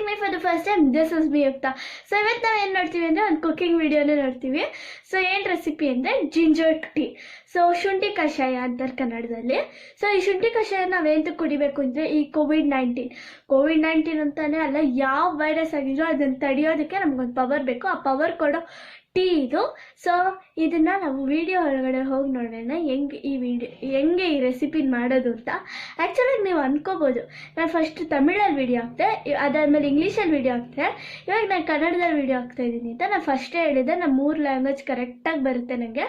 Watching me for the first time, this is me Yukta. So ಇವತ್ತು ನಾವು ಏನು ನೋಡ್ತೀವಿ ಅಂದರೆ ಒಂದು ಕುಕಿಂಗ್ ವಿಡಿಯೋನೇ ನೋಡ್ತೀವಿ. ಸೊ ಏನು ರೆಸಿಪಿ ಅಂದರೆ ಜಿಂಜರ್ ಟೀ. ಸೊ ಶುಂಠಿ ಕಷಾಯ ಅಂತಾರೆ ಕನ್ನಡದಲ್ಲಿ. ಸೊ ಈ ಶುಂಠಿ ಕಷಾಯ ನಾವೇಂತ ಕುಡಿಬೇಕು ಅಂದರೆ ಈ ಕೋವಿಡ್-19 ಅಂತಾನೆ ಅಲ್ಲ, ಯಾವ ವೈರಸ್ ಆಗಿದ್ರು ಅದನ್ನು ತಡೆಯೋದಕ್ಕೆ ನಮಗೊಂದು ಪವರ್ ಬೇಕು. ಆ ಪವರ್ ಕೊಡೋ ಟೀ ಇದು. ಸೊ ಇದನ್ನು ನಾವು ವಿಡಿಯೋ ಒಳಗಡೆ ಹೋಗಿ ನೋಡೋಣ ಹೆಂಗೆ ಈ ರೆಸಿಪಿನ ಮಾಡೋದು ಅಂತ. ಆ್ಯಕ್ಚುಲಾಗಿ ನೀವು ಅಂದ್ಕೋಬೋದು ನಾನು ಫಸ್ಟ್ ತಮಿಳಲ್ಲಿ ವಿಡಿಯೋ ಹಾಕ್ತೆ, ಅದಾದಮೇಲೆ ಇಂಗ್ಲೀಷಲ್ಲಿ ವಿಡಿಯೋ ಹಾಕ್ತೆ, ಇವಾಗ ನಾನು ಕನ್ನಡದಲ್ಲಿ ವಿಡಿಯೋ ಹಾಕ್ತಾಯಿದ್ದೀನಿ ಅಂತ. ನಾನು ಫಸ್ಟೇ ಹೇಳಿದೆ ನಾನು 3 ಲ್ಯಾಂಗ್ವೇಜ್ ಕರೆಕ್ಟಾಗಿ ಬರುತ್ತೆ ನನಗೆ,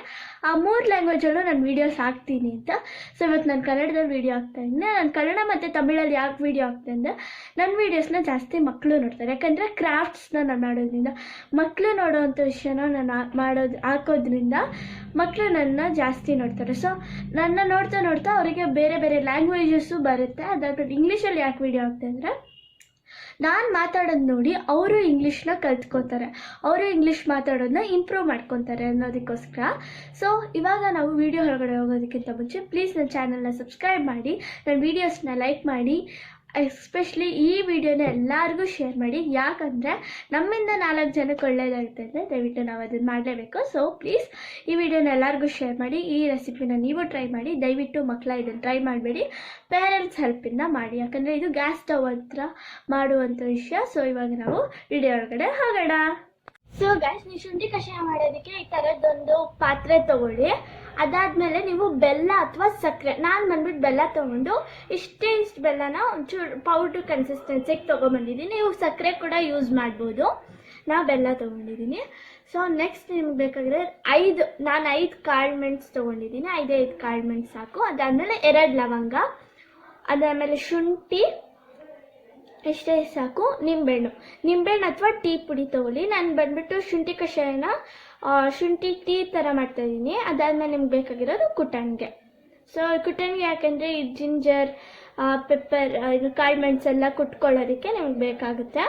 ಆ 3 ಲ್ಯಾಂಗ್ವೇಜಲ್ಲೂ ನಾನು ವೀಡಿಯೋಸ್ ಹಾಕ್ತೀನಿ ಅಂತ. ಸೊ ಇವತ್ತು ನಾನು ಕನ್ನಡದಲ್ಲಿ ವಿಡಿಯೋ ಹಾಕ್ತಾಯಿದ್ದೀನಿ. ನಾನು ಕನ್ನಡ ಮತ್ತು ತಮಿಳಲ್ಲಿ ಯಾಕೆ ವಿಡಿಯೋ ಹಾಕ್ತೆ ಅಂದರೆ ನನ್ನ ವೀಡಿಯೋಸ್ನ ಜಾಸ್ತಿ ಮಕ್ಕಳು ನೋಡ್ತಾರೆ. ಯಾಕಂದರೆ ಕ್ರಾಫ್ಟ್ಸ್ನ ನಾನು ಮಾಡೋದ್ರಿಂದ, ಮಕ್ಕಳು ನೋಡೋವಂಥ ವಿಷಯನ ನಾನು ಹಾಕೋದ್ರಿಂದ ಮಕ್ಕಳು ನನ್ನ ಜಾಸ್ತಿ ನೋಡ್ತಾರೆ. ಸೊ ನನ್ನ ನೋಡ್ತಾ ಅವರಿಗೆ ಬೇರೆ ಬೇರೆ ಲ್ಯಾಂಗ್ವೇಜಸ್ಸು ಬರುತ್ತೆ. ಅದಾದ್ಮೇಲೆ ಇಂಗ್ಲೀಷಲ್ಲಿ ಯಾಕೆ ವಿಡಿಯೋ ಹಾಕ್ತೆ ಅಂದರೆ ನಾನು ಮಾತಾಡೋದು ನೋಡಿ ಅವರು ಇಂಗ್ಲೀಷ್ನ ಕಲ್ತ್ಕೋತಾರೆ, ಅವರು ಇಂಗ್ಲೀಷ್ ಮಾತಾಡೋದನ್ನ ಇಂಪ್ರೂವ್ ಮಾಡ್ಕೊತಾರೆ ಅನ್ನೋದಕ್ಕೋಸ್ಕರ. ಸೊ ಇವಾಗ ನಾವು ವಿಡಿಯೋ ಹೊರಗಡೆ ಹೋಗೋದಕ್ಕಿಂತ ಮುಂಚೆ ಪ್ಲೀಸ್ ನನ್ನ ಚಾನಲ್ನ ಸಬ್ಸ್ಕ್ರೈಬ್ ಮಾಡಿ, ನನ್ನ ವೀಡಿಯೋಸ್ನ ಲೈಕ್ ಮಾಡಿ, ಎಸ್ಪೆಷಲಿ ಈ ವಿಡಿಯೋನ ಎಲ್ಲರಿಗೂ ಶೇರ್ ಮಾಡಿ. ಯಾಕಂದರೆ ನಮ್ಮಿಂದ 4 ಜನಕ್ಕೆ ಒಳ್ಳೆಯದಾಗುತ್ತೆ ಅಂದರೆ ದಯವಿಟ್ಟು ನಾವು ಅದನ್ನು ಮಾಡಲೇಬೇಕು. ಸೊ ಪ್ಲೀಸ್ ಈ ವಿಡಿಯೋನ ಎಲ್ಲರಿಗೂ ಶೇರ್ ಮಾಡಿ. ಈ ರೆಸಿಪಿನ ನೀವು ಟ್ರೈ ಮಾಡಿ. ದಯವಿಟ್ಟು ಮಕ್ಕಳ ಇದನ್ನು ಟ್ರೈ ಮಾಡಬೇಡಿ, ಪೇರೆಂಟ್ಸ್ ಹೆಲ್ಪಿಂದ ಮಾಡಿ, ಯಾಕಂದರೆ ಇದು ಗ್ಯಾಸ್ ಸ್ಟವ್ ಹತ್ರ ಮಾಡುವಂಥ ವಿಷಯ. ಸೊ ಇವಾಗ ನಾವು ವಿಡಿಯೋ ಒಳಗಡೆ ಹೋಗೋಣ. ಸೊ ಗೈಸ್, ನೀವು ಶುಂಠಿ ಕಷಾಯ ಮಾಡೋದಕ್ಕೆ ಈ ಥರದ್ದೊಂದು ಪಾತ್ರೆ ತೊಗೊಳ್ಳಿ. ಅದಾದಮೇಲೆ ನೀವು ಬೆಲ್ಲ ಅಥವಾ ಸಕ್ಕರೆ, ನಾನು ಬಂದ್ಬಿಟ್ಟು ಬೆಲ್ಲ ತೊಗೊಂಡು ಇಷ್ಟು ಬೆಲ್ಲನ ಒಂಚೂರು ಪೌಡ್ರ್ ಕನ್ಸಿಸ್ಟೆನ್ಸಿಗೆ ತೊಗೊಂಬಂದಿದ್ದೀನಿ. ನೀವು ಸಕ್ಕರೆ ಕೂಡ ಯೂಸ್ ಮಾಡ್ಬೋದು, ನಾವು ಬೆಲ್ಲ ತೊಗೊಂಡಿದ್ದೀನಿ. ಸೊ ನೆಕ್ಸ್ಟ್ ನಿಮ್ಗೆ ಬೇಕಾದರೆ ನಾನು 5 ಕಾಳು ಮೆಣಸು ತೊಗೊಂಡಿದ್ದೀನಿ. 5 ಕಾಳು ಮೆಣಸು ಸಾಕು. ಅದಾದಮೇಲೆ 2 ಲವಂಗ, ಅದಾದಮೇಲೆ ಶುಂಠಿ ಇಷ್ಟೇ ಸಾಕು. ನಿಂಬೆಹಣ್ಣು ಅಥವಾ ಟೀ ಪುಡಿ ತೊಗೊಳ್ಳಿ. ನಾನು ಬಂದ್ಬಿಟ್ಟು ಶುಂಠಿ ಕಷಾಯನ ಶುಂಠಿ ಟೀ ಥರ ಮಾಡ್ತಾಯಿದ್ದೀನಿ. ಅದಾದಮೇಲೆ ನಿಮ್ಗೆ ಬೇಕಾಗಿರೋದು ಕುಟನ್ಗೆ. ಸೊ ಕುಟನ್ಗೆ ಯಾಕೆಂದರೆ ಈ ಜಿಂಜರ್, ಪೆಪ್ಪರ್, ಇದು ಕಾಳು ಮೆಣಸೆಲ್ಲ ಕುಟ್ಕೊಳ್ಳೋದಕ್ಕೆ ನಿಮ್ಗೆ ಬೇಕಾಗುತ್ತೆ.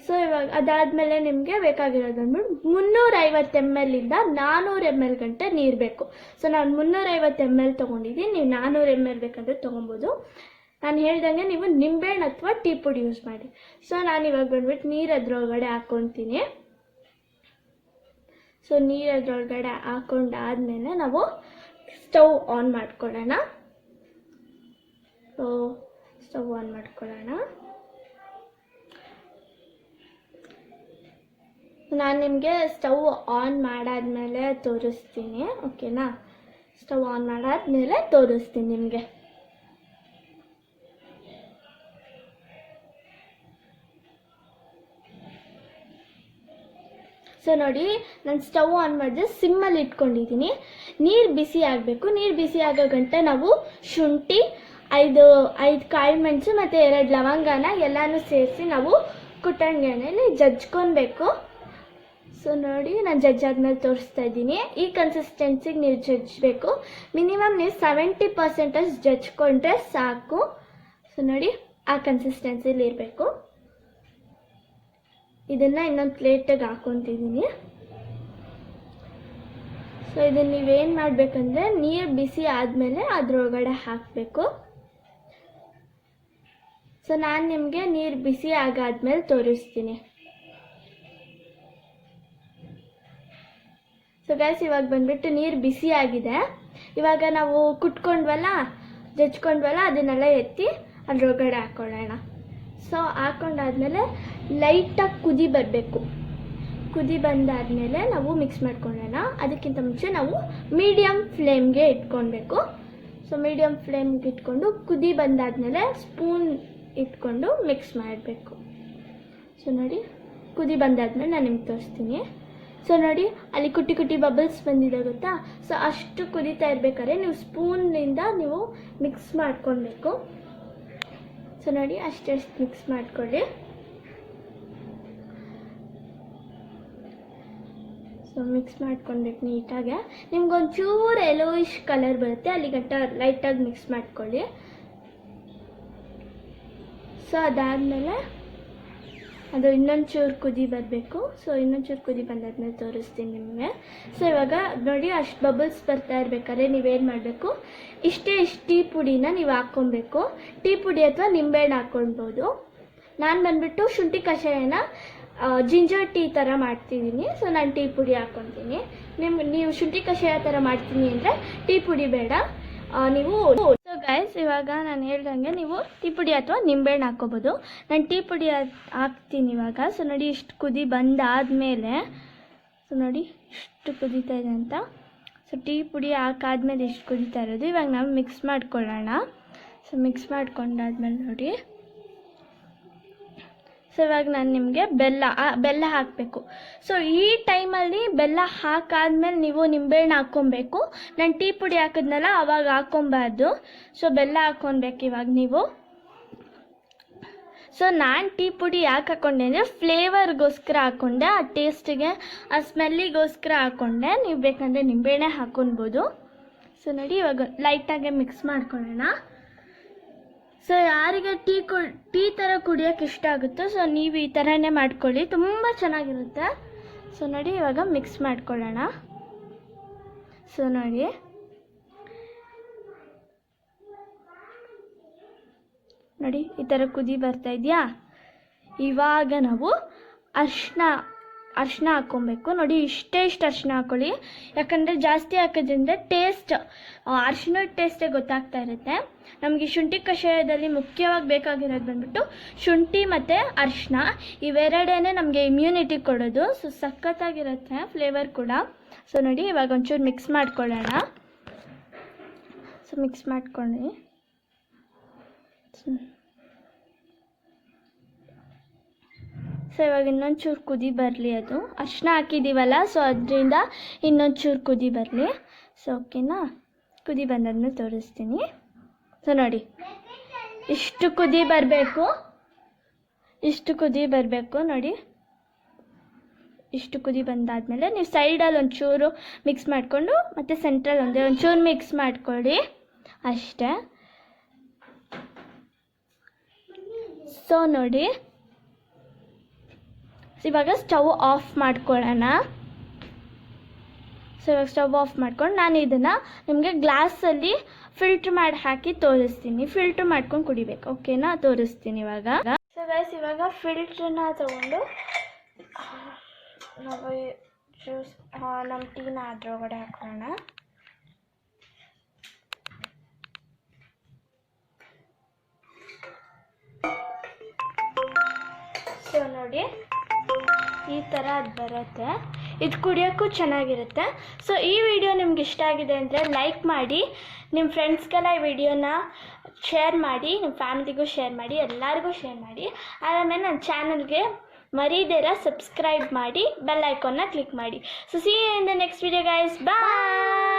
ಸೊ ಇವಾಗ ಅದಾದಮೇಲೆ ನಿಮಗೆ ಬೇಕಾಗಿರೋದು ಅಂದ್ಬಿಟ್ಟು 350 ml ಇಂದ 400 ml ಗಂಟೆ ನೀರು ಬೇಕು. ಸೊ ನಾನು 350 ml ತೊಗೊಂಡಿದ್ದೀನಿ, ನೀವು 400 ml ಬೇಕಂದ್ರೆ ತೊಗೊಬೋದು. ನಾನು ಹೇಳ್ದಂಗೆ ನೀವು ನಿಂಬೆಹಣ್ಣು ಅಥವಾ ಟೀ ಪುಡಿ ಯೂಸ್ ಮಾಡಿ. ಸೊ ನಾನು ಇವಾಗ ಬಂದ್ಬಿಟ್ಟು ನೀರು ಅದ್ರೊಳಗಡೆ ಹಾಕ್ಕೊತೀನಿ. ಸೊ ನೀರು ಅದ್ರೊಳಗಡೆ ಹಾಕ್ಕೊಂಡಾದ್ಮೇಲೆ ನಾವು ಸ್ಟವ್ ಆನ್ ಮಾಡ್ಕೊಳ್ಳೋಣ. ಸೊ ಸ್ಟವ್ ಆನ್ ಮಾಡ್ಕೊಳ್ಳೋಣ. ನಾನು ನಿಮಗೆ ಸ್ಟವ್ ಆನ್ ಮಾಡಾದ್ಮೇಲೆ ತೋರಿಸ್ತೀನಿ, ಓಕೆನಾ? ಸ್ಟವ್ ಆನ್ ಮಾಡಾದ್ಮೇಲೆ ತೋರಿಸ್ತೀನಿ ನಿಮಗೆ. ಸೊ ನೋಡಿ, ನಾನು ಸ್ಟವ್ ಆನ್ ಮಾಡಿದ್ರೆ ಸಿಮ್ಮಲ್ಲಿ ಇಟ್ಕೊಂಡಿದ್ದೀನಿ. ನೀರು ಬಿಸಿ ಆಗಬೇಕು. ನೀರು ಬಿಸಿ ಆಗೋ ಗಂಟೆ ನಾವು ಶುಂಠಿ, 5 ಕಾಳು ಮೆಣಸು ಮತ್ತು 2 ಲವಂಗನ ಎಲ್ಲನೂ ಸೇರಿಸಿ ನಾವು ಕುಟನ್ಗೆಯಲ್ಲಿ ಜಜ್ಕೊಬೇಕು. ಸೊ ನೋಡಿ, ನಾನು ಜಜ್ಜಾದ್ಮೇಲೆ ತೋರಿಸ್ತಾ ಇದ್ದೀನಿ. ಈ ಕನ್ಸಿಸ್ಟೆನ್ಸಿಗೆ ನೀವು ಜಜ್ಜಬೇಕು. ಮಿನಿಮಮ್ ನೀವು 70% ಜಜ್ಕೊಂಡ್ರೆ ಸಾಕು. ಸೊ ನೋಡಿ, ಆ ಕನ್ಸಿಸ್ಟೆನ್ಸಿಲಿ ಇರಬೇಕು. ಇದನ್ನು ಇನ್ನೊಂದು ಪ್ಲೇಟಿಗೆ ಹಾಕ್ಕೊತಿದ್ದೀನಿ. ಸೊ ಇದನ್ನು ನೀವೇನು ಮಾಡಬೇಕಂದ್ರೆ ನೀರು ಬಿಸಿ ಆದಮೇಲೆ ಅದರೊಳಗಡೆ ಹಾಕಬೇಕು. ಸೊ ನಾನು ನಿಮಗೆ ನೀರು ಬಿಸಿ ಆಗಾದ್ಮೇಲೆ ತೋರಿಸ್ತೀನಿ. ಸೊ ಗೈಸ್, ಇವಾಗ ಬಂದ್ಬಿಟ್ಟು ನೀರು ಬಿಸಿ ಆಗಿದೆ. ಇವಾಗ ನಾವು ಜಜ್ಕೊಂಡ್ವಲ್ಲ ಅದನ್ನೆಲ್ಲ ಎತ್ತಿ ಅದರೊಳಗಡೆ ಹಾಕ್ಕೊಳ್ಳೋಣ. ಸೊ ಹಾಕ್ಕೊಂಡಾದ್ಮೇಲೆ ಲೈಟಾಗಿ ಕುದಿ ಬರಬೇಕು. ಕುದಿ ಬಂದಾದಮೇಲೆ ನಾವು ಮಿಕ್ಸ್ ಮಾಡ್ಕೊಳ್ಳೋಣ. ಅದಕ್ಕಿಂತ ಮುಂಚೆ ನಾವು ಮೀಡಿಯಮ್ ಫ್ಲೇಮ್ಗೆ ಇಟ್ಕೊಳ್ಬೇಕು. ಸೊ ಮೀಡಿಯಮ್ ಫ್ಲೇಮ್ಗೆ ಇಟ್ಕೊಂಡು ಕುದಿ ಬಂದಾದಮೇಲೆ ಸ್ಪೂನ್ ಇಟ್ಕೊಂಡು ಮಿಕ್ಸ್ ಮಾಡಬೇಕು. ಸೊ ನೋಡಿ, ಕುದಿ ಬಂದಾದಮೇಲೆ ನಾನು ನಿಮ್ಗೆ ತೋರಿಸ್ತೀನಿ. ಸೊ ನೋಡಿ, ಅಲ್ಲಿ ಕುಟಿ ಕುಟಿ ಬಬಲ್ಸ್ ಬಂದಿದೆ ಗೊತ್ತಾ? ಸೊ ಅಷ್ಟು ಕುದೀತಾ ಇರಬೇಕಾದ್ರೆ ನೀವು ಸ್ಪೂನ್ನಿಂದ ನೀವು ಮಿಕ್ಸ್ ಮಾಡ್ಕೊಳ್ಬೇಕು. ಸೊ ನೋಡಿ, ಅಷ್ಟು ಮಿಕ್ಸ್ ಮಾಡ್ಕೊಳ್ಳಿ. ಸೊ ಮಿಕ್ಸ್ ಮಾಡ್ಕೊಳ್ಬೇಕು ನೀಟಾಗೆ. ನಿಮ್ಗೊಂಚೂರು ಯೆಲ್ಲೋಯಿಶ್ ಕಲರ್ ಬರುತ್ತೆ, ಅಲ್ಲಿ ಗಂಟ ಲೈಟಾಗಿ ಮಿಕ್ಸ್ ಮಾಡ್ಕೊಳ್ಳಿ. ಸೊ ಅದಾದಮೇಲೆ ಅದು ಇನ್ನೊಂಚೂರು ಕುದಿ ಬರಬೇಕು. ಸೊ ಇನ್ನೊಂಚೂರು ಕುದಿ ಬಂದಾದ್ಮೇಲೆ ತೋರಿಸ್ತೀನಿ ನಿಮಗೆ. ಸೊ ಇವಾಗ ನೋಡಿ, ಅಷ್ಟು ಬಬಲ್ಸ್ ಬರ್ತಾ ಇರಬೇಕಾದ್ರೆ ನೀವೇನು ಮಾಡಬೇಕು, ಇಷ್ಟು ಟೀ ಪುಡಿನ ನೀವು ಹಾಕ್ಕೊಬೇಕು. ಟೀ ಪುಡಿ ಅಥವಾ ನಿಂಬೆಹಣ್ಣು ಹಾಕ್ಕೊಳ್ಬೋದು. ನಾನು ಬಂದುಬಿಟ್ಟು ಶುಂಠಿ ಕಷಾಯನ ಜಿಂಜರ್ ಟೀ ಥರ ಮಾಡ್ತಿದ್ದೀನಿ. ಸೊ ನಾನು ಟೀ ಪುಡಿ ಹಾಕ್ಕೊತೀನಿ. ನೀವು ಶುಂಠಿ ಕಷಾಯ ಥರ ಮಾಡ್ತೀನಿ ಅಂದರೆ ಟೀ ಪುಡಿ ಬೇಡ ನೀವು. ಸೊ ಗೈಸ್, ಇವಾಗ ನಾನು ಹೇಳ್ದಂಗೆ ನೀವು ಟೀ ಪುಡಿ ಅಥವಾ ನಿಂಬೆಹಣ್ಣು ಹಾಕ್ಕೋಬೋದು. ನಾನು ಟೀ ಪುಡಿ ಹಾಕ್ತೀನಿ ಇವಾಗ. ಸೊ ನೋಡಿ, ಇಷ್ಟು ಕುದಿ ಬಂದಾದಮೇಲೆ, ಸೊ ನೋಡಿ ಇಷ್ಟು ಕುದೀತಾ ಇದೆ ಅಂತ. ಸೊ ಟೀ ಪುಡಿ ಹಾಕಾದ್ಮೇಲೆ ಇಷ್ಟು ಕುದೀತಾ ಇರೋದು. ಇವಾಗ ನಾವು ಮಿಕ್ಸ್ ಮಾಡ್ಕೊಳ್ಳೋಣ. ಸೊ ಮಿಕ್ಸ್ ಮಾಡ್ಕೊಂಡಾದ್ಮೇಲೆ ನೋಡಿ, ಸೊ ಇವಾಗ ನಾನು ನಿಮಗೆ ಬೆಲ್ಲ ಹಾಕಬೇಕು. ಸೊ ಈ ಟೈಮಲ್ಲಿ ಬೆಲ್ಲ ಹಾಕಾದ್ಮೇಲೆ ನೀವು ನಿಂಬೆಹಣ್ಣು ಹಾಕ್ಕೊಬೇಕು. ನಾನು ಟೀ ಪುಡಿ ಹಾಕಿದ್ನಲ್ಲ ಆವಾಗ ಹಾಕ್ಕೊಬಾರ್ದು. ಸೊ ಬೆಲ್ಲ ಹಾಕ್ಕೊಬೇಕು ಇವಾಗ ನೀವು. ಸೊ ನಾನು ಟೀ ಪುಡಿ ಯಾಕೆ ಹಾಕ್ಕೊಂಡೆ ಅಂದರೆ ಫ್ಲೇವರ್ಗೋಸ್ಕರ ಹಾಕ್ಕೊಂಡೆ, ಆ ಟೇಸ್ಟಿಗೆ, ಆ ಸ್ಮೆಲ್ಲಿಗೋಸ್ಕರ ಹಾಕ್ಕೊಂಡೆ. ನೀವು ಬೇಕಂದರೆ ನಿಂಬೆಹಣ್ಣೆ ಹಾಕ್ಕೊಬೋದು. ಸೊ ನೋಡಿ, ಇವಾಗ ಲೈಟಾಗೆ ಮಿಕ್ಸ್ ಮಾಡ್ಕೊಳ್ಳೋಣ. ಸೊ ಯಾರಿಗೆ ಟೀ ಥರ ಕುಡಿಯೋಕ್ಕೆ ಇಷ್ಟ ಆಗುತ್ತೋ ಸೊ ನೀವು ಈ ಥರನೇ ಮಾಡ್ಕೊಳ್ಳಿ, ತುಂಬ ಚೆನ್ನಾಗಿರುತ್ತೆ. ಸೊ ನೋಡಿ, ಇವಾಗ ಮಿಕ್ಸ್ ಮಾಡ್ಕೊಳ್ಳೋಣ. ಸೊ ನೋಡಿ, ಈ ಥರ ಕುದಿ ಬರ್ತಾ ಇದೆಯಾ. ಇವಾಗ ನಾವು ಅರಿಶಿನ ಹಾಕ್ಕೊಬೇಕು. ನೋಡಿ, ಇಷ್ಟು ಅರಿಶಿನ ಹಾಕ್ಕೊಳ್ಳಿ. ಯಾಕಂದರೆ ಜಾಸ್ತಿ ಹಾಕೋದ್ರಿಂದ ಟೇಸ್ಟ್, ಅರಿಶಿನದ ಟೇಸ್ಟೇ ಗೊತ್ತಾಗ್ತಾ ಇರುತ್ತೆ. ನಮಗೆ ಶುಂಠಿ ಕಷಾಯದಲ್ಲಿ ಮುಖ್ಯವಾಗಿ ಬೇಕಾಗಿರೋದು ಬಂದ್ಬಿಟ್ಟು ಶುಂಠಿ ಮತ್ತು ಅರಿಶಿನ. ಇವೆರಡೇ ನಮಗೆ ಇಮ್ಯುನಿಟಿ ಕೊಡೋದು. ಸೊ ಸಖತ್ತಾಗಿರುತ್ತೆ ಫ್ಲೇವರ್ ಕೂಡ. ಸೊ ನೋಡಿ, ಇವಾಗ ಒಂಚೂರು ಮಿಕ್ಸ್ ಮಾಡ್ಕೊಳ್ಳೋಣ. ಸೊ ಮಿಕ್ಸ್ ಮಾಡ್ಕೊಳ್ಳಿ. ಸೊ ಇವಾಗ ಇನ್ನೊಂಚೂರು ಕುದಿ ಬರಲಿ. ಅದು ಅರಿಶಿನ ಹಾಕಿದ್ದೀವಲ್ಲ, ಸೊ ಅದರಿಂದ ಇನ್ನೊಂಚೂರು ಕುದಿ ಬರಲಿ. ಸೊ ಓಕೆನಾ, ಕುದಿ ಬಂದಾದ್ಮೇಲೆ ತೋರಿಸ್ತೀನಿ. ಸೊ ನೋಡಿ, ಇಷ್ಟು ಕುದಿ ಬರಬೇಕು. ನೋಡಿ, ಇಷ್ಟು ಕುದಿ ಬಂದಾದಮೇಲೆ ನೀವು ಸೈಡಲ್ಲಿ ಒಂಚೂರು ಮಿಕ್ಸ್ ಮಾಡಿಕೊಂಡು ಮತ್ತು ಸೆಂಟ್ರಲ್ಲಿ ಒಂಚೂರು ಮಿಕ್ಸ್ ಮಾಡ್ಕೊಳ್ಳಿ ಅಷ್ಟೇ. ಸೊ ನೋಡಿ, ಇವಾಗ ಸ್ಟವ್ ಆಫ್ ಮಾಡ್ಕೊಳ್ಳೋಣ. ಸೊ ಇವಾಗ ಸ್ಟವ್ ಆಫ್ ಮಾಡ್ಕೊಂಡು ನಾನು ಇದನ್ನು ನಿಮಗೆ ಗ್ಲಾಸಲ್ಲಿ ಫಿಲ್ಟ್ರ್ ಮಾಡಿ ಹಾಕಿ ತೋರಿಸ್ತೀನಿ. ಫಿಲ್ಟ್ರ್ ಮಾಡ್ಕೊಂಡು ಕುಡಿಬೇಕು, ಓಕೆನಾ? ತೋರಿಸ್ತೀನಿ ಇವಾಗ. ಸೊ ಗೈಸ್, ಇವಾಗ ಫಿಲ್ಟ್ರನ್ನ ತಗೊಂಡು ನಾವು ಜ್ಯೂಸ್ ನಮ್ಮ ಟೀನ ಅದ್ರೊಳಗಡೆ ಹಾಕೋಣ. ಸೊ ನೋಡಿ, ಈ ಥರ ಅದು ಬರುತ್ತೆ. ಇದು ಕುಡಿಯೋಕ್ಕೂ ಚೆನ್ನಾಗಿರುತ್ತೆ. ಸೊ ಈ ವಿಡಿಯೋ ನಿಮ್ಗೆ ಇಷ್ಟ ಆಗಿದೆ ಅಂದರೆ ಲೈಕ್ ಮಾಡಿ, ನಿಮ್ಮ ಫ್ರೆಂಡ್ಸ್ಗೆಲ್ಲ ಈ ವಿಡಿಯೋನ ಶೇರ್ ಮಾಡಿ, ನಿಮ್ಮ ಫ್ಯಾಮಿಲಿಗೂ ಶೇರ್ ಮಾಡಿ, ಎಲ್ಲರಿಗೂ ಶೇರ್ ಮಾಡಿ. ಆಮೇಲೆ ನನ್ನ ಚಾನಲ್ಗೆ ಮರೀದಿರ ಸಬ್ಸ್ಕ್ರೈಬ್ ಮಾಡಿ, ಬೆಲ್ ಐಕಾನ್ನ ಕ್ಲಿಕ್ ಮಾಡಿ. So see you in the next video guys, bye.